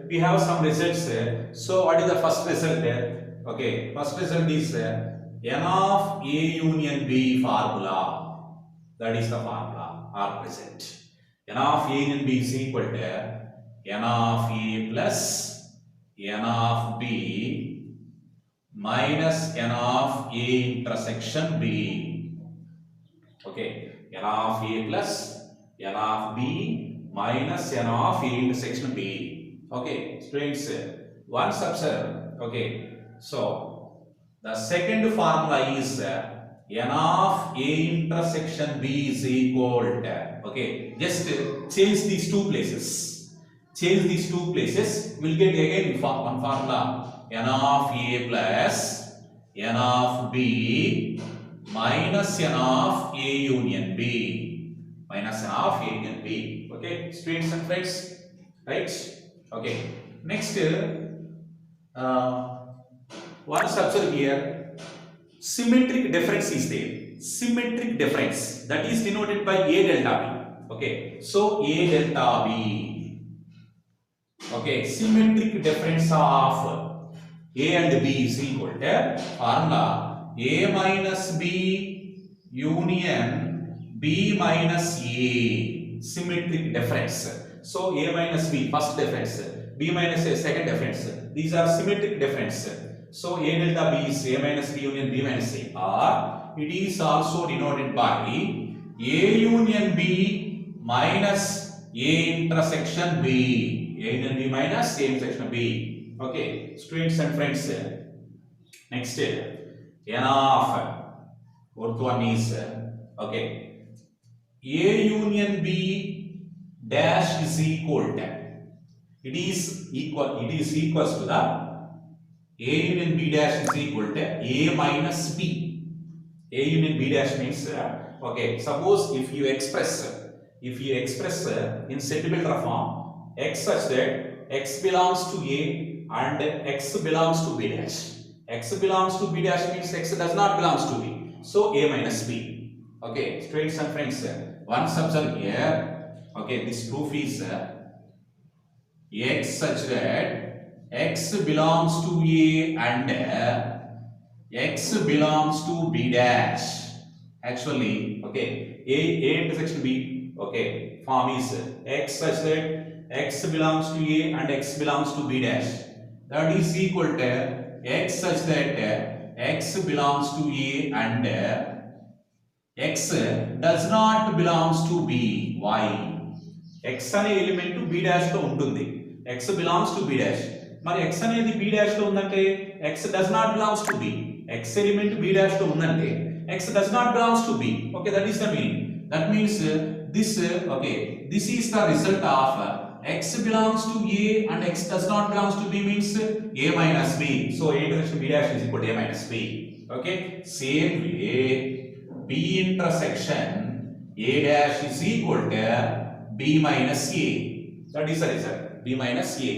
we have some results. So what is the first result? Okay, first result is n of A union B formula. That is the formula or present. N of A union B is equal to n of A plus n of B minus n of A intersection B. Okay, n of A plus n of B minus n of A intersection B. Okay, students, once observe. Okay, so the second formula is n of A intersection B is equal to. Okay, just change these two places. Change these two places. We'll get again one formula. N of A plus n of B minus n of A union B. Minus n of A union B. Okay, students and friends. Right? Okay. Next, once observe here, symmetric difference is there. Symmetric difference, that is denoted by A delta B. Okay, so A delta B. Okay, symmetric difference of A and B is equal to formula A minus B union B minus A. Symmetric difference. So A minus B first difference, B minus A second difference. These are symmetric difference. So A delta B is A minus B union B minus A, or it is also denoted by A union B minus A intersection B. A union B minus A intersection B. Okay, students and friends. Next, n of fourth one is okay, A union B dash is equal to. It is equals to the A union B dash is equal to A minus B. A union B dash means okay, suppose if you express in set-builder form x such that x belongs to A and x belongs to B dash. X belongs to B dash means x does not belongs to B. So A minus B. Okay, students and friends, once observe here. Okay, this proof is x such that x belongs to A and x belongs to B dash. Actually, okay, A intersection B. Okay, form is x such that x belongs to A and x belongs to B dash. That is equal to x such that x belongs to A and x does not belongs to B. Why? X అనే element B dash లో ఉంటుంది. X belongs to B dash. మరి x అనేది B dash లో ఉందంటే x does not belongs to B. X element B dash లో ఉందంటే x does not belongs to B. Okay, that is the meaning. That means this is the result of x belongs to A and x does not belongs to B means A minus B. So A intersection B dash is equal to A minus B. Okay, same way B intersection A dash is equal to B minus A. That is the result. B minus A.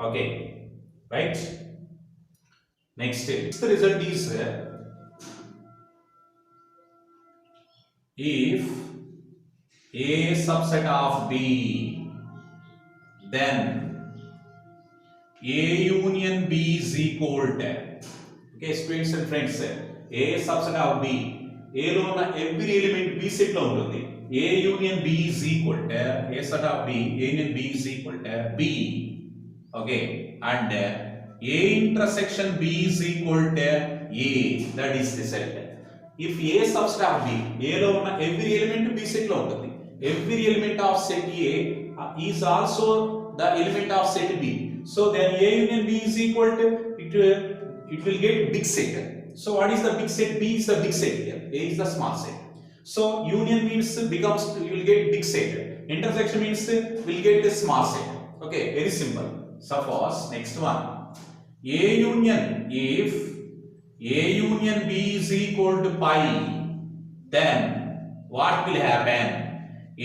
Okay, right? Next, the result is if A subset of B, then A union B is equal to. Okay, students and friends, A subset of B, A lo ఉన్న every element B set లో ఉంటుంది. A union B is equal to A set of B, A union B is equal to B. Okay, and A intersection B is equal to A. That is the set. If A subset of B, A లో ఉన్న every element B set లో ఉంటుంది. Every element of set A is also the element of set B. So then A union B is equal to it will get big set. So what is the big set? B is the big set here. A is the small set. So union means becomes you will get big set. Intersection means will get the small set. Okay, very simple. Suppose next one. A union, if A union B is equal to pi, then what will happen?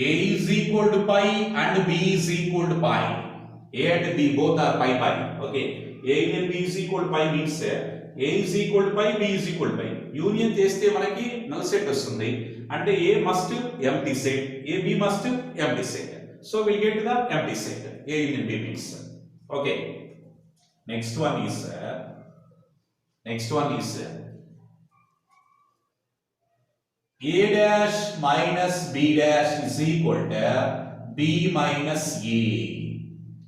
A is equal to pi and B is equal to pi. A and B both are pi pi. Okay, A union B is equal to pi means A is equal to pi, B is equal to pi. Union చేస్తే మనకి null set వస్తుంది. అంటే A must empty set, A B must empty set. So we'll get the empty set. A union B means. Okay. Next one is A dash minus B dash is equal to B minus A.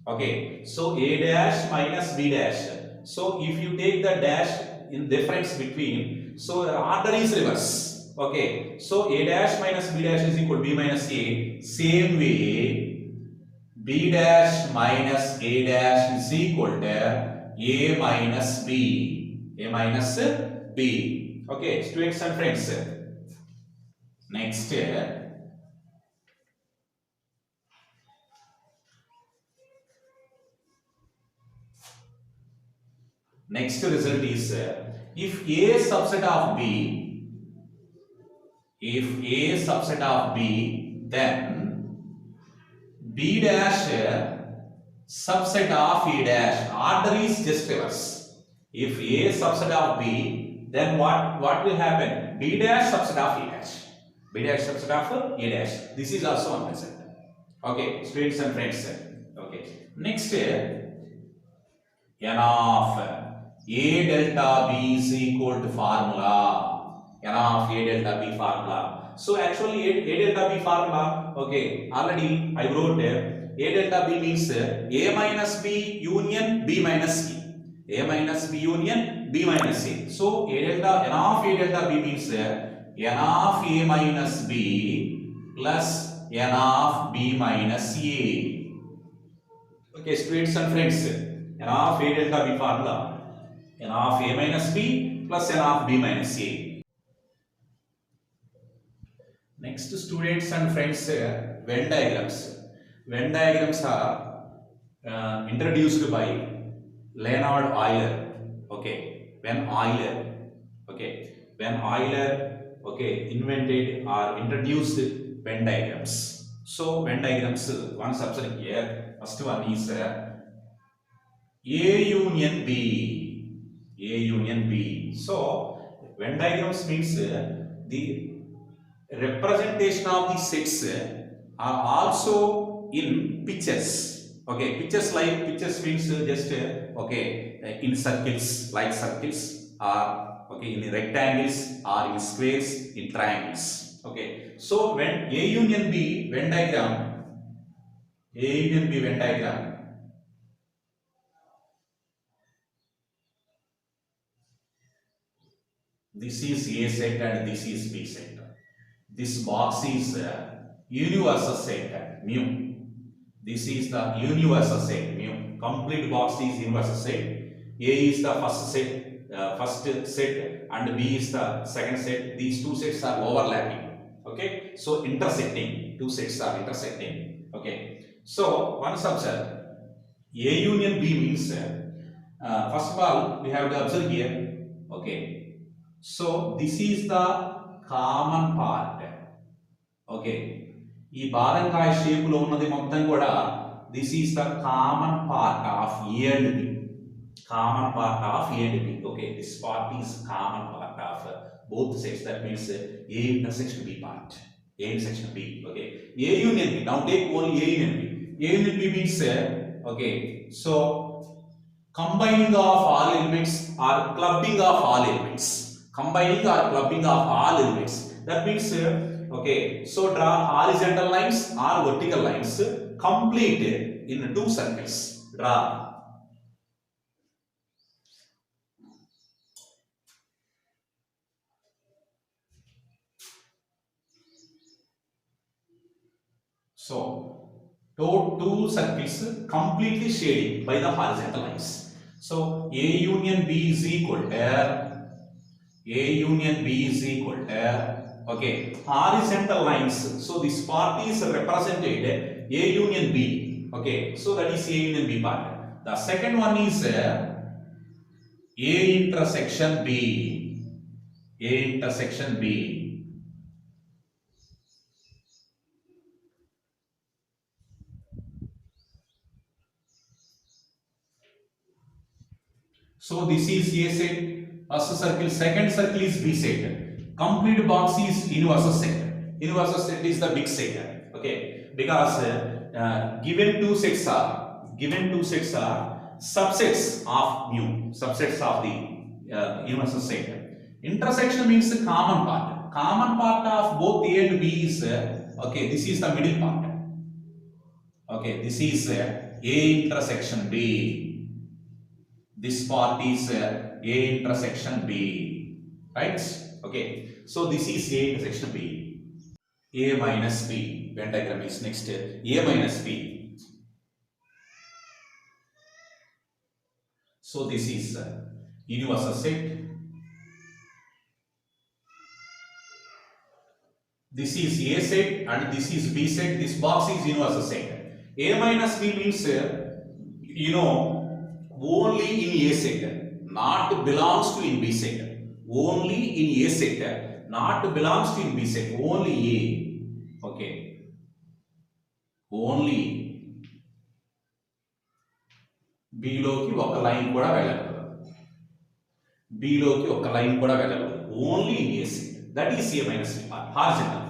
Okay, so A dash minus B dash. So if you take the dash in difference between, so the order is reverse. Okay, so A dash minus B dash is equal to B minus A. Same way, B dash minus A dash is equal to A minus B. A minus B. Okay, students and friends. Next, next result is if A subset of B, then B dash subset of A dash. Order is just reverse. If A subset of B, then what will happen? B dash subset of A dash. B dash subset of A dash. This is also one result. Okay, students and friends. Okay. Next, n of A delta B is equal to formula. N of A delta B formula. So actually A delta B formula, okay, already I wrote A delta B means A minus B union B minus C. A minus B union B minus C. So N of A delta B means N of A minus B plus N of B minus A. Okay, students and friends, N of A delta B formula, N of A minus B plus N of B minus A. Next, students and friends, Venn diagrams. Venn diagrams are introduced by Leonhard Euler. Okay, when Euler invented or introduced Venn diagrams. So Venn diagrams, one subset here. First one is A union B. So Venn diagrams means the representation of the sets are also in pictures. Okay, pictures means just in circles, like circles, or in rectangles, or in squares, in triangles. Okay, so when A union B Venn diagram, this is A set and this is B set. This box is universal set mu. This is the universal set mu. Complete box is universal set. A is the first set, and B is the second set. These two sets are overlapping. Okay, so intersecting. Two sets are intersecting. Okay, so one subset A union B means first of all we have to observe here. Okay, so this is the common part. Okay, ఈ బాదంకాయ shape లో ఉన్నది మొత్తం కూడా this is the common part of A and B. Okay, this part is common part of both sets. That means A intersection B part. Okay, A union B. Now take only A union B. A union B means so combining of all elements or clubbing of all elements. That means so draw horizontal lines or vertical lines complete in two circles. Draw. So two circles completely shaded by the horizontal lines. So A union B is equal to horizontal lines. So this part is represented A union B. Okay, so that is A union B part. The second one is A intersection B. So this is A set, first circle, second circle is B set. Complete box is universal set. Universal set is the big set. Okay, because given two sets are subsets of mu, subsets of the universal set. Intersection means the common part. Common part of both A and B is okay, this is the middle part. Okay, this is A intersection B. This part is A intersection B, right? Okay, so this is A intersection B. A minus B, Venn diagram is next. A minus B. So this is universal set. This is A set and this is B set. This box is universal set. A minus B means only in A set, not belongs to in B set. Only in A set, not belongs to in B set. Only A. Okay. Only B లోకి ఒక line కూడా వెళ్ళదు. B లోకి ఒక line కూడా వెళ్ళదు. Only in A set. That is A minus B part. Horizontal.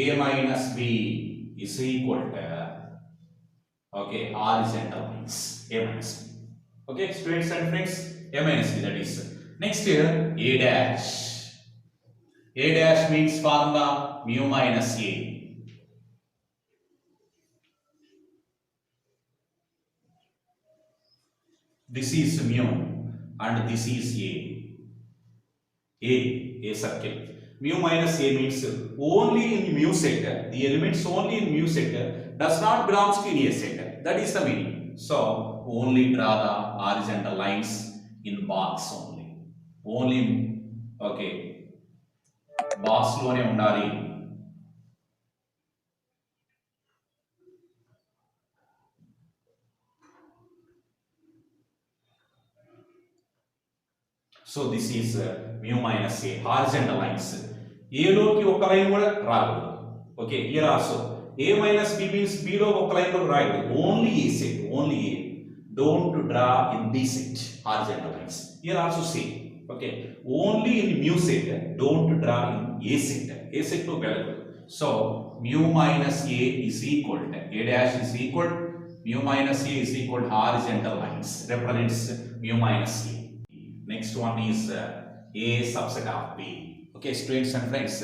A minus B is equal to okay, horizontal lines. A minus B. Okay, students and friends, A minus B, that is. Next here, A dash. A dash means formula mu minus A. This is mu and this is A. A circle. Mu minus A means only in mu set, the elements only in mu set does not belongs to any A set. That is the meaning. So only draw the horizontal lines in box only. Only okay, box lone undali. So this is mu minus A, horizontal lines. A లోకి ఒక line కూడా రాదు. Okay, here also A minus B means B లో ఒక line కూడా రాదు. Only A set, only A. Don't draw in B set horizontal lines. Here also same. Okay, only in mu set, don't draw in A set. A set to వెళ్ళదు. So mu minus A is equal to A dash is equal mu minus A is equal to horizontal lines represents mu minus A. Next one is A subset of B. Okay, students and friends,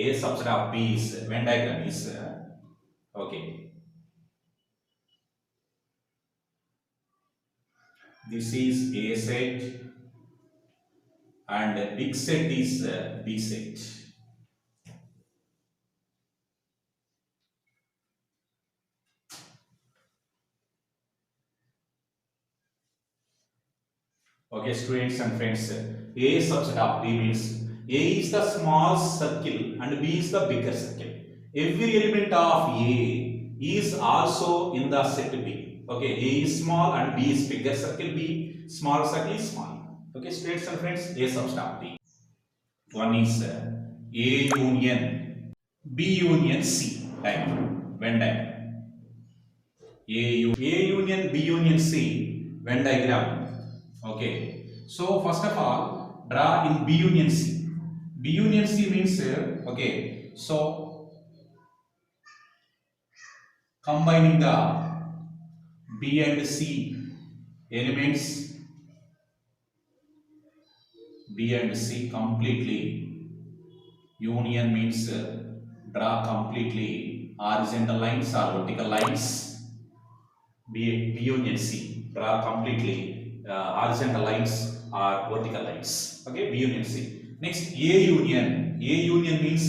A subset of B is Venn diagram is okay. This is A set and big set is B set. Okay, students and friends, A subset of B means A is the small circle and B is the bigger circle. Every element of A is also in the set B. Okay, A is small and B is bigger circle. B small circle is small. Okay, students and friends, A subset of B. One is A union B union C diagram, Venn diagram. A union B union C Venn diagram. Okay, so first of all, draw in B union C. B union C means okay, so combining the B and C elements, B and C completely. Union means draw completely horizontal lines or vertical lines. B union C, draw completely horizontal lines or vertical lines. Okay, B union C. Next A union. A union means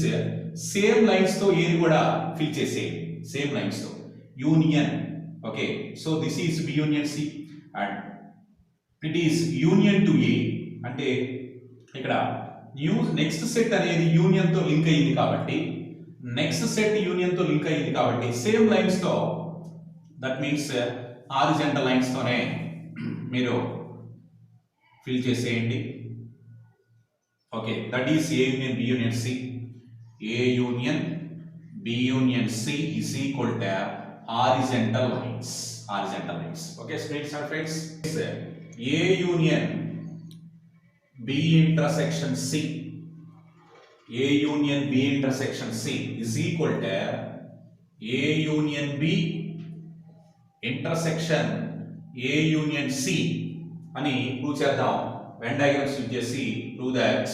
same lines to A ni kuda fill cheseyandi. Same lines to union. Okay, so this is B union C and it is union to A. అంటే ఇక్కడ next set అనేది union తో link అయ్యింది కాబట్టి next set union తో link అయ్యింది కాబట్టి same lines తో, దట్ మీన్స్ హారిజాంటల్ లైన్స్ తోనే మీరు ఫిల్ చేసేయండి. Okay, that is A union B union C. A union B union C is equal to horizontal lines. Horizontal lines. Okay, students and friends, A union B intersection C. A union B intersection C is equal to A union B intersection A union C అని prove చేద్దాం. Venn diagrams use చేసి prove that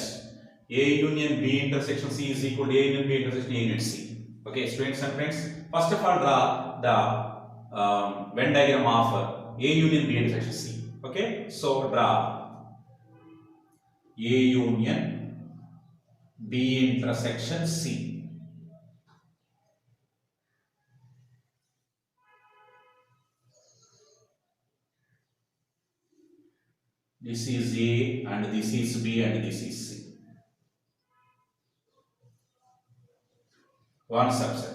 A union B intersection C is equal to A union B intersection A union C. Okay, students and friends, first of all draw the Venn diagram of A union B intersection C. Okay, so draw A union B intersection C. This is A and this is B and this is C. One subset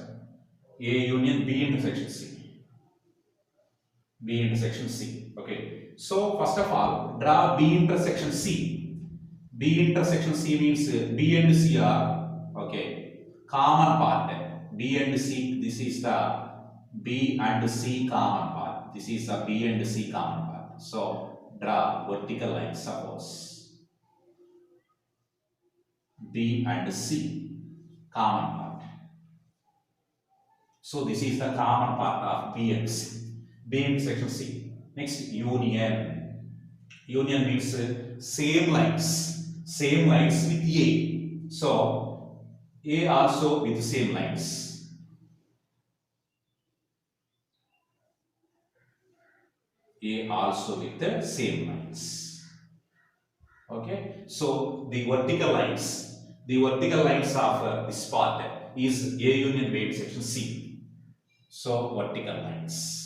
A union B intersection C. B intersection C. Okay, so first of all draw B intersection C. B intersection C means B and C are okay common part. B and C, this is the B and C common part. This is the B and C common part. So draw vertical line. Suppose B and C common part. So this is the common part of B and C. B intersection C. Next union. Union means same lines with A. So A also with same lines. A also with the same lines. Okay, so the vertical lines of this part is A union B intersection C. So vertical lines.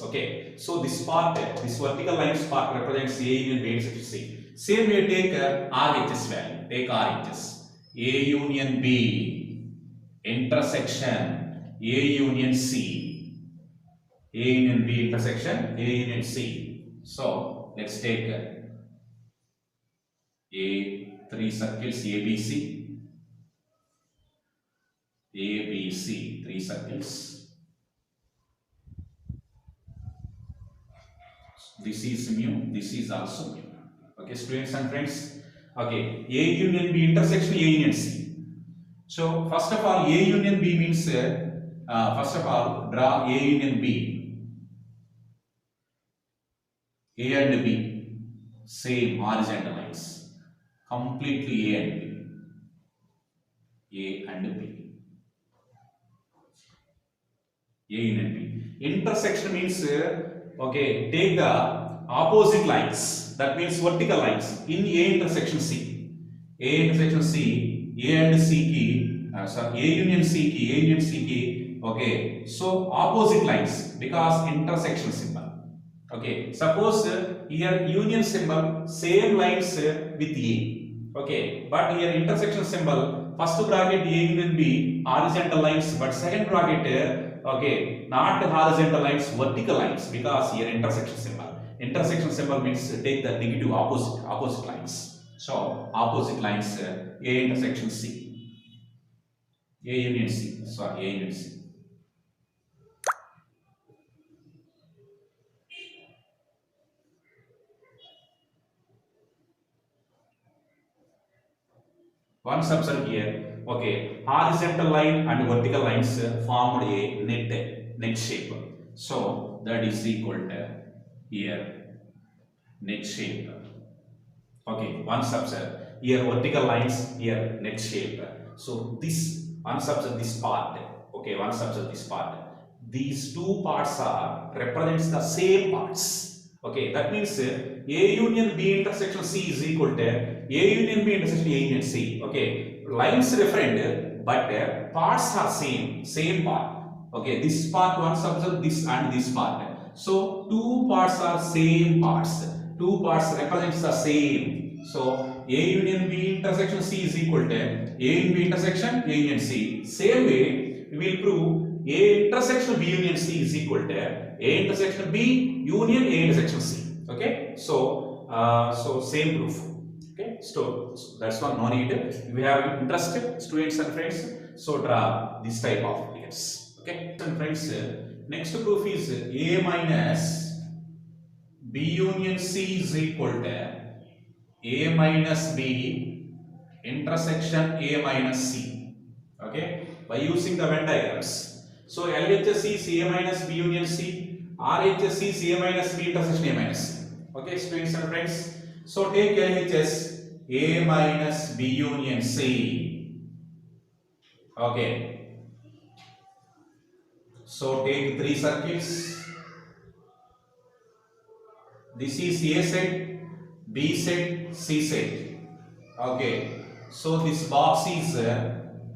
Okay, so this vertical lines part represents A union B intersection C. Same way take RHS value. Take RHS. A union B intersection A union C. A union B intersection A union C. So let's take three circles ABC. ABC, three circles. This is mu, this is also mu. Okay, students and friends. Okay, A union B intersection A union C. So first of all, A union B means first of all draw A union B. A and B same horizontal lines. Completely A and B. A and B. A union B. Intersection means okay, take the opposite lines. That means vertical lines in A intersection C. A intersection C, A and C key, A union C key. Okay, so opposite lines because intersection symbol. Okay, suppose here union symbol same lines with A. Okay, but here intersection symbol first bracket A union B horizontal lines, but second bracket okay not horizontal lines, vertical lines because here intersection symbol. Intersection symbol means take the negative opposite lines. So opposite lines A intersection C. A union C. Sorry, A union C. One subset here. Okay, horizontal line and vertical lines formed a net shape. So that is equal to here net shape. Okay, one subset here vertical lines, here net shape. So this one subset this part. Okay, one subset this part. These two parts are represents the same parts. Okay, that means A union B intersection C is equal to A union B intersection A union C. Okay, lines different but parts are same part. Okay, this part one subset, this and this part. So two parts are same parts. Two parts represents the same. So A union B intersection C is equal to A union B intersection A union C. Same way we will prove A intersection B union C is equal to A intersection B union A intersection C. Okay, so same proof. Okay, so that's one no need. If you have interested students and friends, so draw this type of figures. Okay, and friends, next proof is A minus B union C is equal to A minus B intersection A minus C. Okay, by using the Venn diagrams. So LHS is A minus B union C, RHS is A minus B intersection A minus C. Okay, students and friends. So take LHS A minus B union C. Okay. So take three circles. This is A set, B set, C set. Okay. So this box is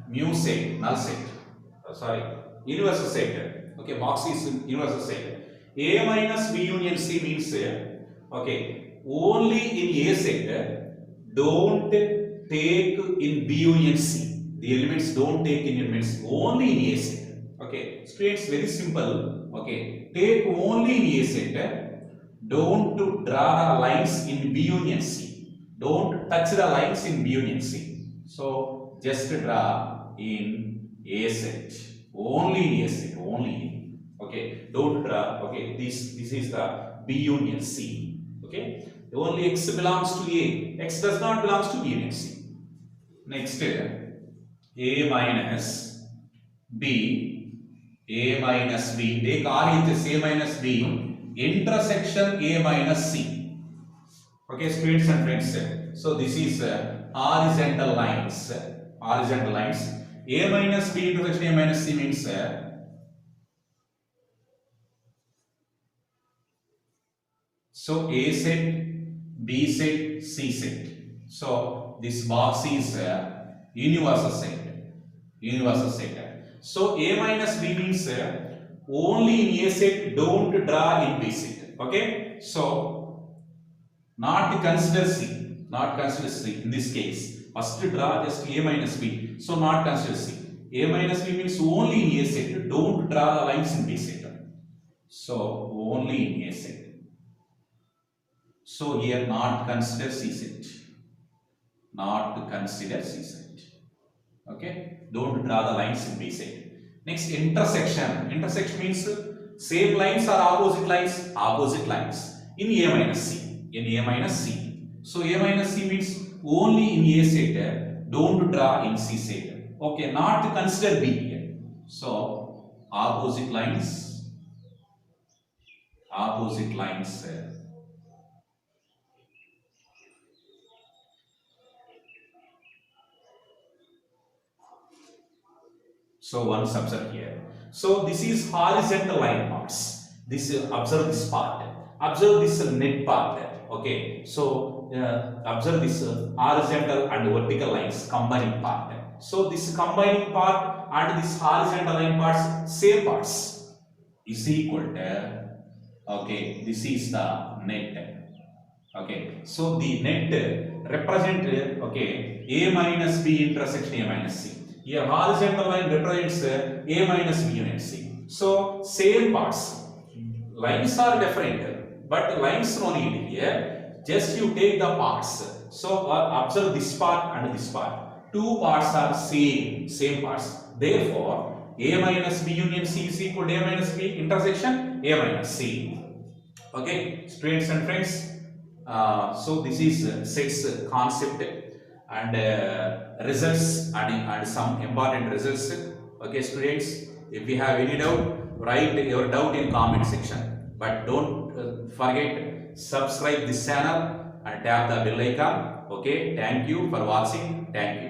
mu set, null set. Sorry, universal set. Okay, box is universal set. A minus B union C means okay, only in A set, don't take in B union C. The elements don't take in elements only in A set. Okay, students, very simple. Okay, take only in A set. Don't draw the lines in B union C. Don't touch the lines in B union C. So just draw in A set. Only in A set. Only in. Okay. Don't draw. Okay. This is the B union C. Okay. Only X belongs to A. X does not belongs to B union C. Next, A minus B. A minus B. Take RHS A minus B. Intersection A minus C. Okay, students and friends. So this is horizontal lines. Horizontal lines. A minus B intersection A minus C means so A set, B set, C set. So this box is universal set. Universal set. So A minus B means only in A set, don't draw in B set. Okay, so not consider C, not consider C in this case. First draw just A minus B, so not consider C. A minus B means only in A set, don't draw the lines in B set. So only in A set. So here not consider C set, not consider C set. Okay, don't draw the lines in B set. Next, intersection. Intersection means same lines or opposite lines? Opposite lines in A minus C. In A minus C. So A minus C means only in A set, don't draw in C set. Okay, not consider B here. So opposite lines. Opposite lines. So once observe here. So this is horizontal line parts. This observe this part. Observe this net part. Okay. So observe this horizontal and vertical lines combining part. So this combining part and this horizontal line parts, same parts, is equal to. Okay. This is the net. Okay. So the net represent okay A minus B intersection A minus C. Here horizontal line represents A minus B union C. So same parts. Lines are different, but lines no need here. Just you take the parts. So observe this part and this part. Two parts are same parts. Therefore, A minus B union C is equal to A minus B intersection A minus C. Okay, students and friends. So this is sets concept and results and some important results. Okay, students, if you have any doubt, write your doubt in comment section. But don't forget subscribe this channel and tap the bell icon. Okay, thank you for watching. Thank you.